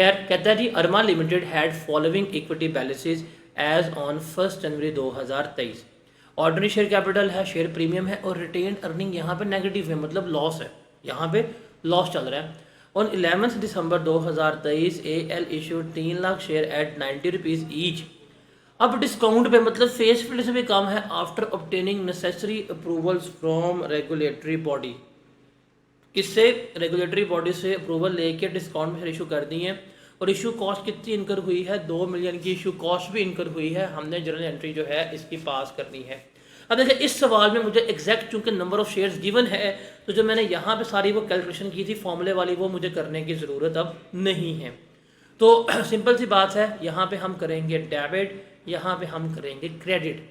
खैर कहता है जी Arma limited had following equity balances as on 1 January 2023। Ordinary share capital है, शेयर प्रीमियम है और रिटेन अर्निंग यहाँ पे नेगेटिव है, मतलब लॉस है, यहाँ पे लॉस चल रहा है। On 11 December 2023 L issued 3 lakh share eight 90 rupees each. अब डिस्काउंट पे मतलब फेस वैल्यू से भी कम है after obtaining necessary approvals from regulatory body. किससे? रेगुलेटरी बॉडी से अप्रूवल लेके डिस्काउंट में इशू कर दी है। और इशू कॉस्ट कितनी इनकर हुई है? 2 मिलियन की इशू कॉस्ट भी इनकर हुई है। हमने जर्नल एंट्री जो है इसकी पास करनी है। अब देखिए इस सवाल में मुझे एग्जैक्ट चूंकि नंबर ऑफ शेयर्स गिवन है, तो जो मैंने यहाँ पे सारी वो कैलकुलेशन की थी फॉर्मूले वाली, वो मुझे करने की ज़रूरत अब नहीं है। तो सिंपल सी बात है, यहाँ पे हम करेंगे डेबिट, यहाँ पे हम करेंगे क्रेडिट।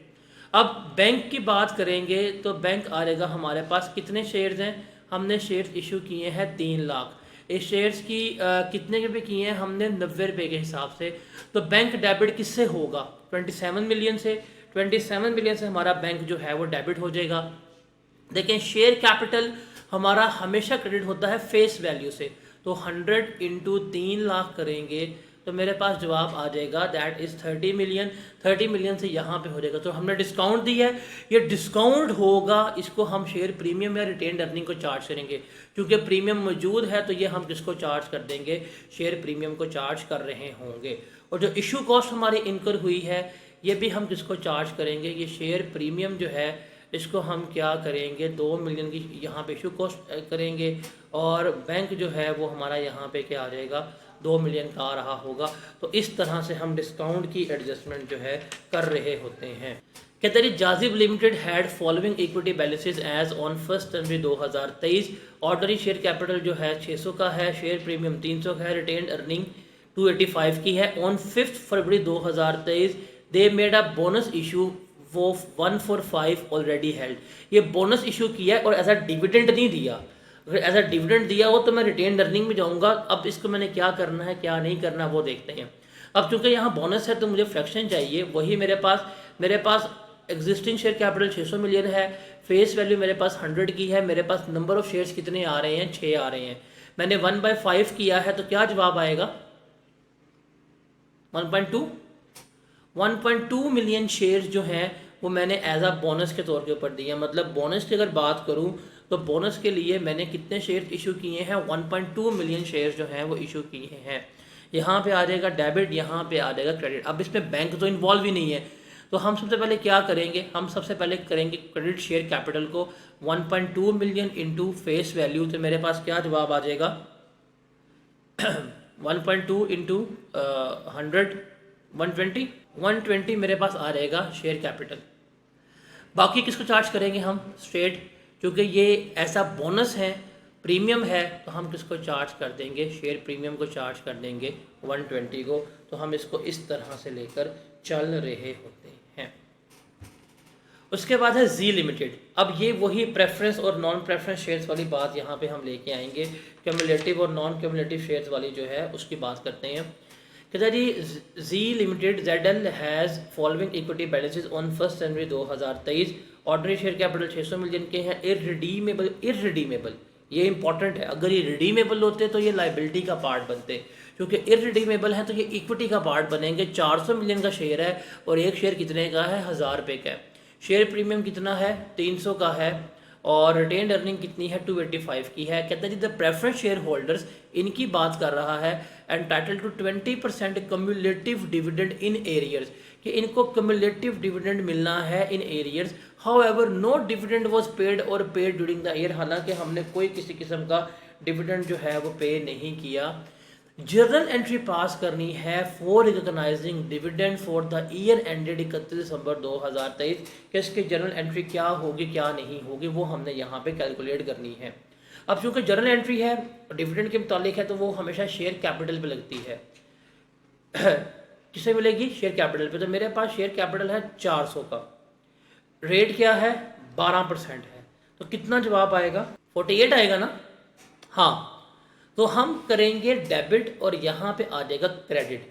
अब बैंक की बात करेंगे तो बैंक आ जाएगा हमारे पास, कितने शेयर्स हैं? हमने शेयर्स इशू किए हैं 3 लाख। इस शेयर्स की कितने के पे किए हैं हमने? 90 रुपये के हिसाब से। तो बैंक डेबिट किससे होगा? 27 मिलियन से। 27 मिलियन से हमारा बैंक जो है वो डेबिट हो जाएगा। देखें शेयर कैपिटल हमारा हमेशा क्रेडिट होता है फेस वैल्यू से, तो 100 इंटू 3 लाख करेंगे तो मेरे पास जवाब आ जाएगा दैट इज़ 30 मिलियन। 30 मिलियन से यहाँ पे हो जाएगा। तो हमने डिस्काउंट दिया है, ये डिस्काउंट होगा, इसको हम शेयर प्रीमियम या रिटेन अर्निंग को चार्ज करेंगे। क्योंकि प्रीमियम मौजूद है तो ये हम किसको चार्ज कर देंगे? शेयर प्रीमियम को चार्ज कर रहे होंगे। और जो इशू कॉस्ट हमारी इनकर हुई है ये भी हम किसको चार्ज करेंगे? ये शेयर प्रीमियम जो है इसको हम क्या करेंगे? 2 मिलियन की यहाँ पे इशू कॉस्ट करेंगे और बैंक जो है वो हमारा यहाँ पे क्या आ जाएगा? 2 मिलियन का आ रहा होगा। तो इस तरह से हम डिस्काउंट की एडजस्टमेंट जो है कर रहे होते हैं। कहते हैं जाजिब limited had following equity balances as on 1 January 2023। Ordinary share capital जो है 600 का है, शेयर प्रीमियम 300 का है, रिटेन अर्निंग 285 की है। On 5 February 2023 they made a bonus issue वो 145 ऑलरेडी हेल्ड। ये बोनस इशू किया है और एज अ डिविडेंड नहीं दिया। अगर एज अ डिविडेंड दिया हो तो मैं रिटेन अर्निंग में जाऊंगा। अब इसको मैंने क्या करना है क्या नहीं करना वो देखते हैं। अब चूंकि यहाँ बोनस है तो मुझे फ्रैक्शन चाहिए, वही मेरे पास एग्जिस्टिंग शेयर कैपिटल 600 मिलियन है, फेस वैल्यू मेरे पास 100 की है, मेरे पास नंबर ऑफ शेयर्स कितने आ रहे हैं? 6 आ रहे हैं। मैंने 1/5 किया है तो क्या जवाब आएगा? 1.2 मिलियन शेयर्स जो हैं वो मैंने एज अ बोनस के तौर के ऊपर दिए। मतलब बोनस की अगर बात करूं तो बोनस के लिए मैंने कितने शेयर्स इशू किए हैं? 1.2 मिलियन शेयर्स जो हैं वो इशू किए हैं। यहाँ पे आ जाएगा डेबिट, यहाँ पे आ जाएगा क्रेडिट। अब इसमें बैंक तो इन्वॉल्व ही नहीं है, तो हम सबसे पहले क्या करेंगे? हम सबसे पहले करेंगे क्रेडिट शेयर कैपिटल को 1.2 मिलियन इंटू फेस वैल्यू। तो मेरे पास क्या जवाब आ जाएगा? 1.2 इंटू 100 120 मेरे पास आ जाएगा शेयर कैपिटल। बाकी किसको चार्ज करेंगे हम? स्ट्रेट, क्योंकि ये ऐसा बोनस है, प्रीमियम है, तो हम किसको चार्ज कर देंगे? शेयर प्रीमियम को चार्ज कर देंगे 120 को। तो हम इसको इस तरह से लेकर चल रहे होते हैं। उसके बाद है जी लिमिटेड। अब ये वही प्रेफरेंस और नॉन प्रेफरेंस शेयर्स वाली बात यहाँ पे हम लेके आएंगे। क्यूमुलेटिव और नॉन क्यूमुलेटिव शेयर्स वाली जो है उसकी बात करते हैं। कहता Z Z limited ZL has following equity balances on 1 January 2023। Ordinary share capital 600 million के हैं। इररिडीमेबल ये इंपॉर्टेंट है। अगर ये रिडीमेबल होते तो ये लाइबिलिटी का पार्ट बनते, क्योंकि इररिडीमेबल है तो ये इक्विटी का पार्ट बनेंगे। 400 मिलियन का शेयर है और एक शेयर कितने का है? 1000 रुपये का है। शेयर प्रीमियम कितना है? 300 का है और रिटेन अर्निंग कितनी है? 285 की है। कहता है जी द प्रेफरेंस शेयर होल्डर्स, इनकी बात कर रहा है, entitle to 20% cumulative dividend in arrears, कि इनको कम्युलेटिव डिविडेंड मिलना है in arrears. However no dividend was paid or paid during the year, हालांकि हमने कोई किसी किस्म का डिविडेंड जो है वो पे नहीं किया। जर्नल एंट्री पास करनी है for recognising dividend for the year ended 31 दिसंबर 2023। कि इसकी जर्नल एंट्री क्या होगी क्या नहीं होगी वो हमने यहाँ पे कैलकुलेट करनी है। अब चूंकि जर्नल एंट्री है डिविडेंड के मुतालिक है तो वो हमेशा शेयर कैपिटल पे लगती है। किसे मिलेगी? शेयर कैपिटल पे। तो मेरे पास शेयर कैपिटल है 400 का, रेट क्या है? 12% है। तो कितना जवाब आएगा? 48 आएगा ना? हाँ, तो हम करेंगे डेबिट और यहाँ पे आ जाएगा क्रेडिट।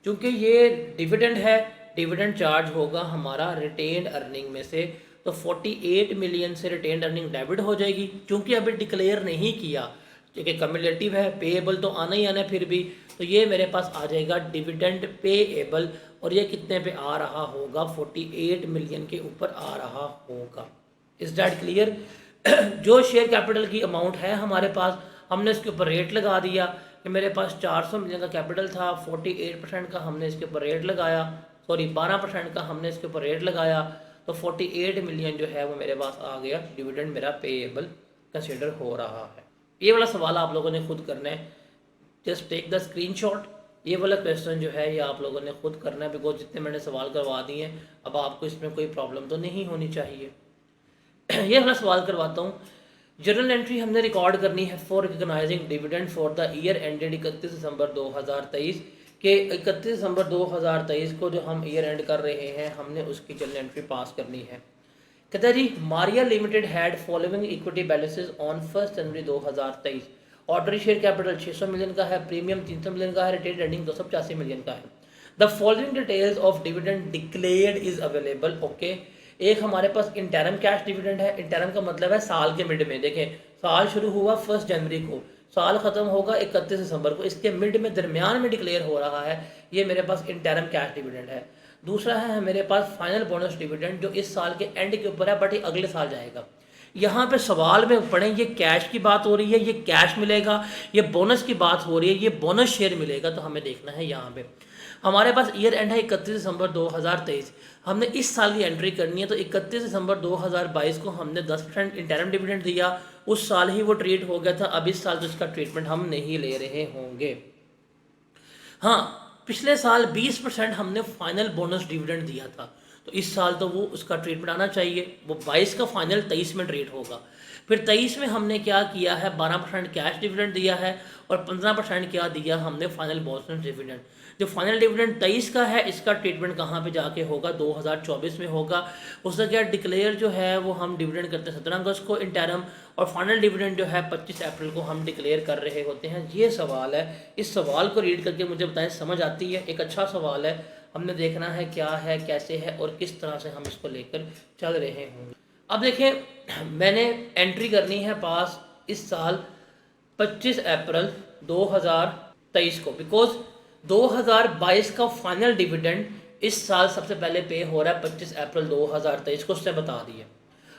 क्योंकि ये डिविडेंड है, डिविडेंड चार्ज होगा हमारा रिटेन अर्निंग में से। तो 48 मिलियन से रिटेन अर्निंग डेबिट हो जाएगी। क्योंकि अभी डिक्लेयर नहीं किया ठीक है, कम्युलेटिव है, पेएबल तो आना ही आना है फिर भी, तो ये मेरे पास आ जाएगा डिविडेंड पेएबल, और ये कितने पे आ रहा होगा, 48 मिलियन के ऊपर आ रहा होगा। Is that clear? जो शेयर कैपिटल की अमाउंट है हमारे पास, हमने इसके ऊपर रेट लगा दिया कि मेरे पास 400 मिलियन का कैपिटल था, 48% का हमने इसके ऊपर रेट लगाया, सॉरी 12% का हमने इसके ऊपर रेट लगाया, तो 48 मिलियन जो है वो मेरे पास आ गया, डिविडेंड मेरा पेएबल कंसिडर हो रहा है। ये वाला सवाल आप लोगों ने खुद करना है, जस्ट टेक द स्क्रीनशॉट। ये वाला क्वेश्चन जो है ये आप लोगों ने खुद करना है, बिकॉज जितने मैंने सवाल करवा दिए हैं अब आपको इसमें कोई प्रॉब्लम तो नहीं होनी चाहिए। ये वाला सवाल करवाता हूँ। जर्नल एंट्री हमने रिकॉर्ड करनी है for recognising dividend for the year ended 31 दिसंबर 2023 के 31 दिसंबर 2023 को जो हम ईयर एंड कर रहे हैं हमने उसकी जर्नल एंट्री पास करनी है। कहता है जी, Maria limited had following equity balances on 1 January 2023। Ordinary share capital 600 million का है, प्रीमियम 300 मिलियन का है, रिटेन अर्निंग 285 मिलियन का है। The following details of dividend declared is available. Okay, एक हमारे पास इंटरम कैश डिविडेंड है। इंटरम का मतलब है साल के मिड में। देखें, साल शुरू हुआ 1 जनवरी को, साल खत्म होगा 31 दिसंबर को, इसके मिड में दरमियान में डिक्लेयर हो रहा है, ये मेरे पास इंटरम कैश डिविडेंड है। दूसरा है मेरे पास फाइनल बोनस डिविडेंड जो इस साल के एंड के ऊपर है, बट ये अगले साल जाएगा। यहाँ पे सवाल में पढ़ें, ये कैश की बात हो रही है, ये कैश मिलेगा, ये बोनस की बात हो रही है, ये बोनस शेयर मिलेगा, तो हमें देखना है यहाँ पे हमारे पास ईयर एंड है 31 दिसंबर 2023, हमने इस साल की एंट्री करनी है, तो 31 दिसंबर 2022 को हमने 10% इंटरम डिविडेंड दिया, उस साल ही वो ट्रीट हो गया था, अब इस साल तो इसका ट्रीटमेंट हम नहीं ले रहे होंगे। हाँ, पिछले साल 20% हमने फाइनल बोनस डिविडेंड दिया था, तो इस साल तो वो उसका ट्रीटमेंट आना चाहिए, वो 22 का फाइनल 23 में ट्रीट होगा। फिर 23 में हमने क्या किया है, 12% कैश डिविडेंड दिया है और 15% क्या दिया हमने फाइनल बोनस डिविडेंड। जो फाइनल डिविडेंड 23 का है इसका ट्रीटमेंट कहाँ पे जाके होगा, 2024 में होगा। उसका क्या डिक्लेयर जो है वो हम डिविडेंड करते हैं 17 अगस्त को इंटरम, और फाइनल डिविडेंड जो है 25 अप्रैल को हम डिक्लेयर कर रहे होते हैं। ये सवाल है, इस सवाल को रीड करके मुझे बताएं समझ आती है? एक अच्छा सवाल है, हमने देखना है क्या है, कैसे है और किस तरह से हम इसको लेकर चल रहे होंगे। अब देखें, मैंने एंट्री करनी है पास इस साल 25 अप्रैल 2023 को, बिकॉज 2022 का फाइनल डिविडेंड इस साल सबसे पहले पे हो रहा है 25 अप्रैल 2023 को, उसने बता दिया।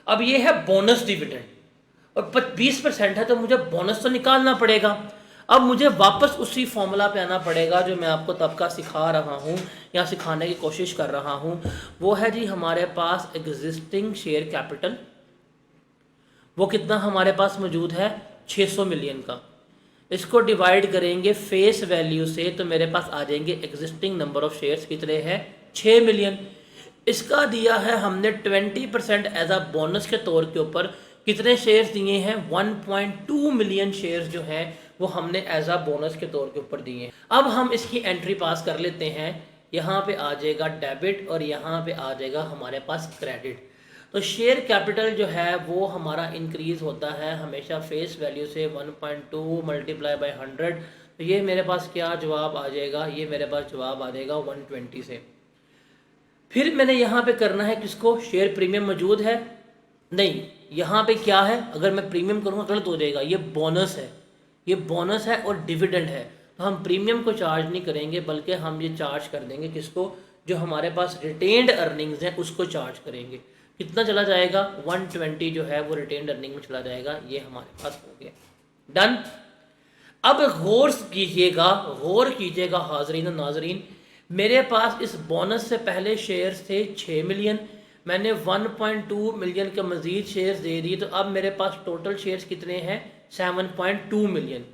अब ये है बोनस डिविडेंड और 20% है, तो मुझे बोनस तो निकालना पड़ेगा। अब मुझे वापस उसी फॉर्मूला पे आना पड़ेगा जो मैं आपको तब का सिखा रहा हूँ या सिखाने की कोशिश कर रहा हूँ। वो है जी हमारे पास एग्जिस्टिंग शेयर कैपिटल, वो कितना हमारे पास मौजूद है, 600 मिलियन का। इसको डिवाइड करेंगे फेस वैल्यू से, तो मेरे पास आ जाएंगे एग्जिस्टिंग नंबर ऑफ शेयर्स कितने हैं, 6 मिलियन। इसका दिया है हमने 20% एज अ बोनस के तौर के ऊपर, कितने शेयर्स दिए हैं, 1.2 मिलियन शेयर्स जो हैं वो हमने एज अ बोनस के तौर के ऊपर दिए हैं। अब हम इसकी एंट्री पास कर लेते हैं, यहाँ पे आ जाएगा डेबिट और यहाँ पे आ जाएगा हमारे पास क्रेडिट। तो शेयर कैपिटल जो है वो हमारा इंक्रीज होता है हमेशा फेस वैल्यू से 1.2 मल्टीप्लाई बाई 100, तो ये मेरे पास क्या जवाब आ जाएगा, ये मेरे पास जवाब आ जाएगा 120 से। फिर मैंने यहाँ पे करना है किसको, शेयर प्रीमियम मौजूद है नहीं, यहाँ पे क्या है, अगर मैं प्रीमियम करूँगा गलत हो जाएगा, ये बोनस है, ये बोनस है और डिविडेंड है, तो हम प्रीमियम को चार्ज नहीं करेंगे बल्कि हम ये चार्ज कर देंगे किसको, जो हमारे पास रिटेन्ड अर्निंग्स हैं उसको चार्ज करेंगे। कितना चला जाएगा, 120 जो है वो रिटेन्ड अर्निंग में चला जाएगा, ये हमारे पास हो गया, डन। अब गौर कीजिएगा, गौर कीजिएगा हाजरीन और नाजरीन, मेरे पास इस बोनस से पहले शेयर्स थे 6 मिलियन, मैंने 1.2 मिलियन के मजीद शेयर्स दे दिए, तो अब मेरे पास टोटल शेयर्स कितने हैं, 7.2 मिलियन।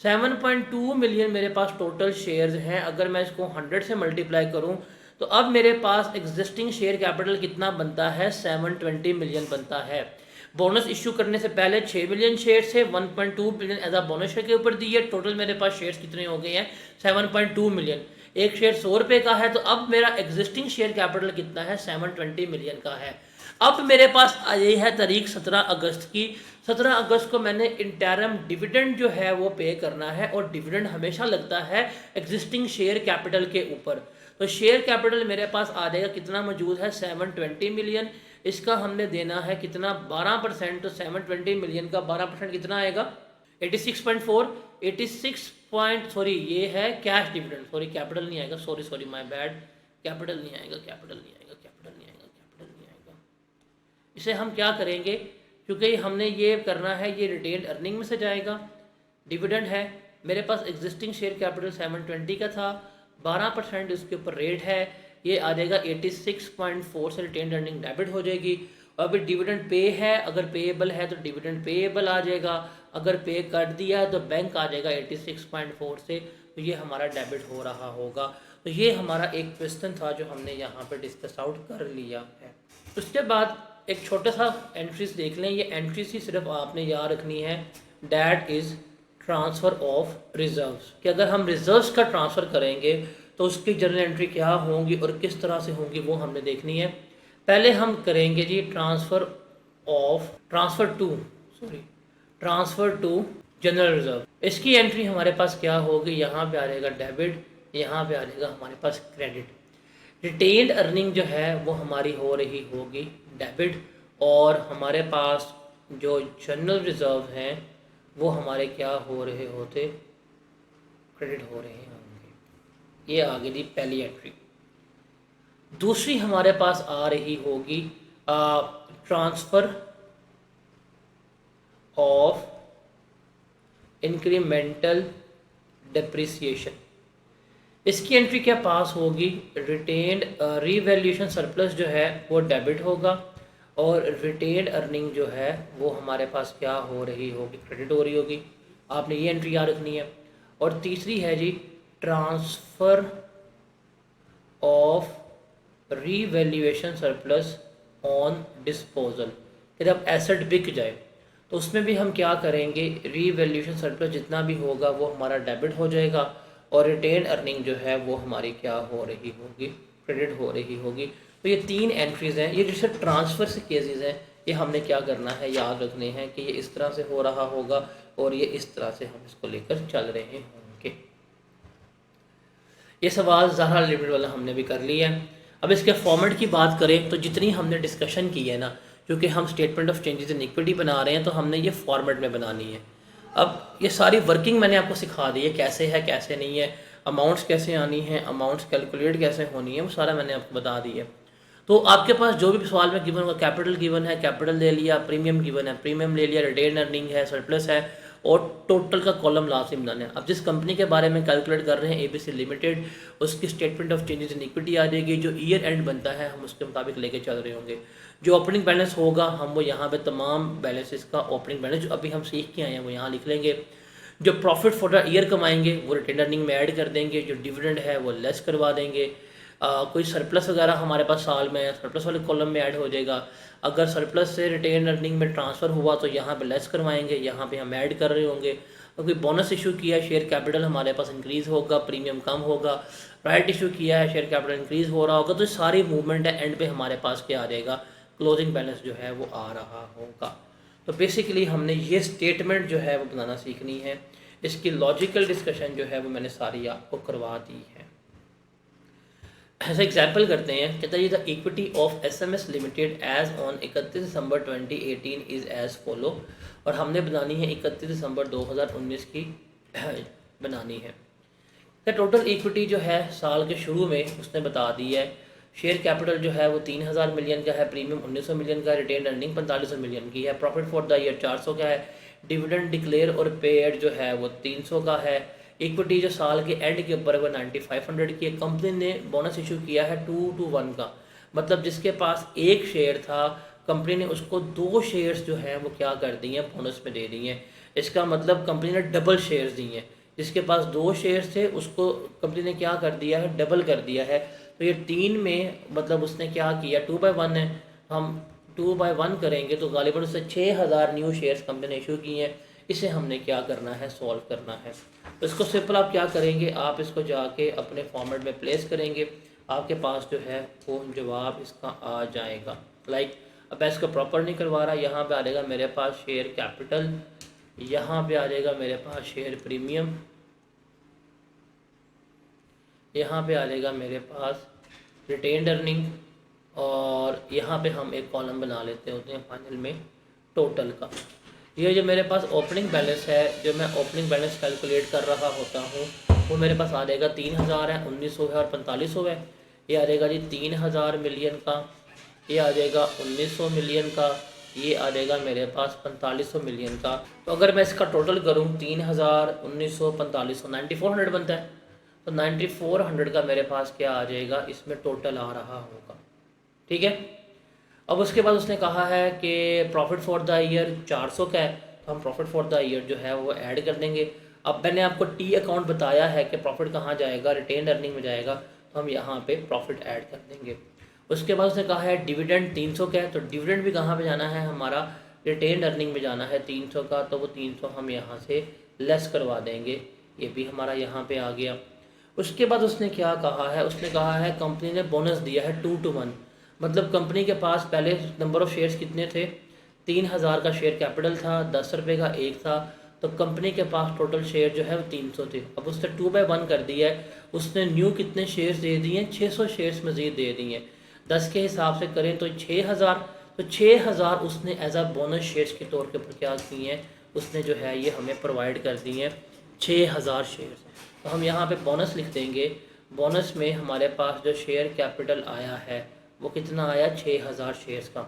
7.2 मिलियन मेरे पास टोटल शेयर्स हैं। अगर मैं इसको 100 से मल्टीप्लाई करूं तो अब मेरे पास एग्जिस्टिंग शेयर कैपिटल कितना बनता है, 720 मिलियन बनता है। बोनस इशू करने से पहले 6 मिलियन शेयर्स थे, 1.2 मिलियन एज आ बोनस शेयर के ऊपर दिए, टोटल मेरे पास शेयर्स कितने हो गए हैं, 7.2 मिलियन। एक शेयर 100 रुपये का है, तो अब मेरा एग्जिस्टिंग शेयर कैपिटल कितना है, 720 मिलियन का है। अब मेरे पास ये है तारीख 17 अगस्त की, 17 अगस्त को मैंने इंटरम डिविडेंड जो है वो पे करना है, और डिविडेंड हमेशा लगता है एग्जिस्टिंग शेयर कैपिटल के ऊपर। तो शेयर कैपिटल मेरे पास आ जाएगा, कितना मौजूद है, 720 मिलियन। इसका हमने देना है कितना, 12%, तो 720 मिलियन का 12% कितना आएगा, 86.4, 86 पॉइंट, सॉरी ये है कैश डिविडेंड, सॉरी कैपिटल नहीं आएगा, सॉरी माय बैड, कैपिटल नहीं आएगा, इसे हम क्या करेंगे, क्योंकि हमने ये करना है, ये रिटेन अर्निंग में से जाएगा, डिविडेंड है, मेरे पास एग्जिस्टिंग शेयर कैपिटल 720 का था, 12% इसके ऊपर रेट है, ये आ जाएगा 86.4 से रिटेन अर्निंग डेबिट हो जाएगी। और अभी डिविडेंड पे है, अगर पेएबल है तो डिविडेंड पेएबल आ जाएगा, अगर पे कर दिया है तो बैंक आ जाएगा 86.4 से, तो ये हमारा डेबिट हो रहा होगा। तो ये हमारा एक क्वेश्चन था जो हमने यहाँ पे डिस्कस आउट कर लिया है। उसके बाद एक छोटा सा एंट्रीज देख लें, ये एंट्रीज ही सिर्फ आपने याद रखनी है, that is transfer of reserves, कि अगर हम रिजर्व्स का ट्रांसफ़र करेंगे तो उसकी जर्नल एंट्री क्या होंगी और किस तरह से होंगी वो हमने देखनी है। पहले हम करेंगे जी ट्रांसफ़र टू जनरल रिजर्व। इसकी एंट्री हमारे पास क्या होगी, यहाँ पे आ जाएगा डेबिट, यहाँ पे आ जाएगा हमारे पास क्रेडिट। रिटेन्ड अर्निंग जो है वो हमारी हो रही होगी डेबिट, और हमारे पास जो जनरल रिजर्व हैं वो हमारे क्या हो रहे होते, क्रेडिट हो रहे होंगे। ये आ गई थी पहली एंट्री। दूसरी हमारे पास आ रही होगी ट्रांसफ़र ऑफ इंक्रीमेंटल डिप्रिसिएशन। इसकी एंट्री क्या पास होगी, रिटेन्ड रीवैल्यूएशन सरप्लस जो है वो डेबिट होगा, और रिटेन्ड अर्निंग जो है वो हमारे पास क्या हो रही होगी, क्रेडिट हो रही होगी। आपने ये एंट्री याद रखनी है। और तीसरी है जी transfer of revaluation surplus on disposal, कि जब एसेट बिक जाए तो उसमें भी हम क्या करेंगे, रीवैल्यूएशन सरप्लस जितना भी होगा वो हमारा डेबिट हो जाएगा, और रिटेन अर्निंग जो है वो हमारी क्या हो रही होगी, क्रेडिट हो रही होगी। तो ये 3 एंट्रीज़ हैं, ये जैसे ट्रांसफ़र से केसेस हैं, ये हमने क्या करना है, याद रखने हैं कि ये इस तरह से हो रहा होगा और ये इस तरह से हम इसको लेकर चल रहे होंगे। ये सवाल ज़ाहरा लिमिटेड वाला हमने भी कर लिया है। अब इसके फॉर्मेट की बात करें तो जितनी हमने डिस्कशन की है ना, क्योंकि हम statement of changes in equity बना रहे हैं तो हमने ये फॉर्मेट में बनानी है। अब ये सारी वर्किंग मैंने आपको सिखा दी है, कैसे है कैसे नहीं है, अमाउंट्स कैसे आनी है, अमाउंट्स कैलकुलेट कैसे होनी है, वो सारा मैंने आपको बता दी है। तो आपके पास जो भी सवाल में गिवन होगा, कैपिटल गिवन है, कैपिटल ले लिया, प्रीमियम गिवन है, प्रीमियम ले लिया, रिटेन अर्निंग है, सरप्लस है, और टोटल का कॉलम लास्ट में बनाना है। अब जिस कंपनी के बारे में कैलकुलेट कर रहे हैं एबीसी लिमिटेड, उसकी statement of changes in equity आ जाएगी, जो ईयर एंड बनता है हम उसके मुताबिक लेके चल रहे होंगे। जो ओपनिंग बैलेंस होगा हम वो यहाँ पे तमाम बैलेंसेस का ओपनिंग बैलेंस जो अभी हम सीख के आए हैं वो यहाँ लिख लेंगे। जो प्रॉफिट फॉर द ईयर कमाएंगे वो रिटेन अर्निंग में ऐड कर देंगे, जो डिविडेंड है वो लेस करवा देंगे। कोई सरप्लस वगैरह हमारे पास साल में सरप्लस वाले कॉलम में ऐड हो जाएगा। अगर सरप्लस से रिटेन अर्निंग में ट्रांसफ़र हुआ तो यहाँ पे लेस करवाएंगे, यहाँ पे हम ऐड कर रहे होंगे। तो कोई बोनस इशू किया है, शेयर कैपिटल हमारे पास इंक्रीज़ होगा, प्रीमियम कम होगा। राइट इशू किया है, शेयर कैपिटल इंक्रीज़ हो रहा होगा। तो सारी मूवमेंट है, एंड पे हमारे पास क्या आ जाएगा, क्लोजिंग बैलेंस जो है वो आ रहा होगा। तो बेसिकली हमने ये स्टेटमेंट जो है वो बनाना सीखनी है। इसकी लॉजिकल डिस्कशन जो है वो मैंने सारी आपको करवा दी है। ऐसा एग्जाम्पल करते हैं, कहता है the equity of SMS limited as on 31 December 2018 is as follow, और हमने बनानी है 31 दिसंबर 2019 की बनानी है। तो टोटल इक्विटी जो है साल के शुरू में उसने बता दी है। शेयर कैपिटल जो है वो 3000 मिलियन का है, प्रीमियम 1900 मिलियन का है, रिटेन अर्निंग 4500 मिलियन की है, प्रॉफिट फॉर द ईयर 400 का है, डिविडेंड डिक्लेयर और पेड जो है वो 300 का है। इक्विटी जो साल के एंड के ऊपर है वो 9500 की है। कंपनी ने बोनस इशू किया है 2:1 का, मतलब जिसके पास एक शेयर था कंपनी ने उसको 2 शेयर्स जो हैं वो क्या कर दिए हैं, बोनस में दे दिए हैं। इसका मतलब कंपनी ने डबल शेयर्स दिए हैं। जिसके पास 2 शेयर्स थे उसको कंपनी ने क्या कर दिया है, डबल कर दिया है। तो ये 3 में मतलब उसने क्या किया, 2/1 है, हम 2/1 करेंगे तो गालिबन उससे 6000 न्यू शेयर्स कंपनी ने इशू किए हैं। इसे हमने क्या करना है, सॉल्व करना है। तो इसको सिंपल आप क्या करेंगे, आप इसको जाके अपने फॉर्मेट में प्लेस करेंगे, आपके पास जो है वो जवाब इसका आ जाएगा। अब मैं इसको प्रॉपर नहीं करवा रहा, यहाँ पे आ जाएगा मेरे पास शेयर कैपिटल, यहाँ पे आ जाएगा मेरे पास शेयर प्रीमियम, यहाँ पे आ जाएगा मेरे पास रिटेन्ड अर्निंग, और यहाँ पे हम एक कॉलम बना लेते होते हैं फाइनल में टोटल का। ये जो मेरे पास ओपनिंग बैलेंस है, जो मैं ओपनिंग बैलेंस कैलकुलेट कर रहा होता हूँ, वो मेरे पास आ जाएगा 3000 है, 1900 है और 4500 है। ये आ जाएगा जी 3000 मिलियन का, ये आ जाएगा 1900 मिलियन का, ये आ जाएगा मेरे पास 4500 मिलियन का। तो अगर मैं इसका टोटल करूँ 3000, 1900, 4500, 9400 बनता है। तो 9400 का मेरे पास क्या आ जाएगा, इसमें टोटल आ रहा होगा। ठीक है। अब उसके बाद उसने कहा है कि प्रॉफिट फॉर द ईयर 400 का है, तो हम प्रॉफिट फॉर द ईयर जो है वो ऐड कर देंगे। अब मैंने आपको टी अकाउंट बताया है कि प्रॉफिट कहाँ जाएगा, रिटेन अर्निंग में जाएगा, तो हम यहाँ पे प्रॉफिट ऐड कर देंगे। उसके बाद उसने कहा है डिविडेंड 300 का है, तो डिविडेंड भी कहाँ पे जाना है, हमारा रिटेन अर्निंग में जाना है 300 का, तो वो 300 हम यहाँ से लेस करवा देंगे। ये भी हमारा यहाँ पे आ गया। उसके बाद उसने क्या कहा है, उसने कहा है कंपनी ने बोनस दिया है 2 to 1। मतलब कंपनी के पास पहले नंबर ऑफ़ शेयर्स कितने थे, 3000 का शेयर कैपिटल था, 10 रुपये का एक था, तो कंपनी के पास टोटल शेयर जो है वो 300 थे। अब उसने 2/1 कर दिया है, उसने न्यू कितने शेयर्स दे दिए हैं, 600 शेयर्स मज़ीद दे दिए हैं। 10 के हिसाब से करें तो 6000, तो 6000 उसने एज आ बोनस शेयर्स के तौर के ऊपर क्या किए हैं, उसने जो है ये हमें प्रोवाइड कर दिए हैं 6000 शेयर्स। तो हम यहाँ पे बोनस लिख देंगे। बोनस में हमारे पास जो शेयर कैपिटल आया है वो कितना आया, 6000 शेयर्स का।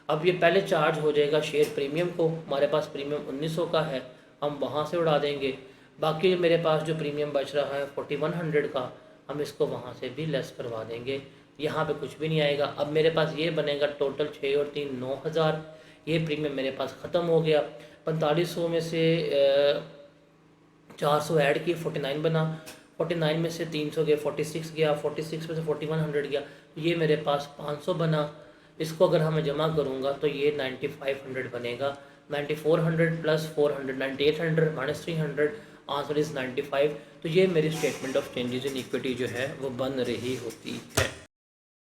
अब ये पहले चार्ज हो जाएगा शेयर प्रीमियम को, हमारे पास प्रीमियम 1900 का है, हम वहाँ से उड़ा देंगे। बाकी मेरे पास जो प्रीमियम बच रहा है 4100 का, हम इसको वहाँ से भी लेस करवा देंगे। यहाँ पे कुछ भी नहीं आएगा। अब मेरे पास ये बनेगा टोटल 6 और 3 9000। ये प्रीमियम मेरे पास ख़त्म हो गया। 4500 में से 400 ऐड किए, 49 बना। 49 में से 300 गए, 46 गया। 46 में से 4100 गया, तो ये मेरे पास 500 बना। इसको अगर हमें जमा करूँगा तो ये 9500 बनेगा। 9400 प्लस 400, 9800 माइनस 300, आंसर इज़ 95। तो ये मेरी statement of changes in equity जो है वो बन रही होती है।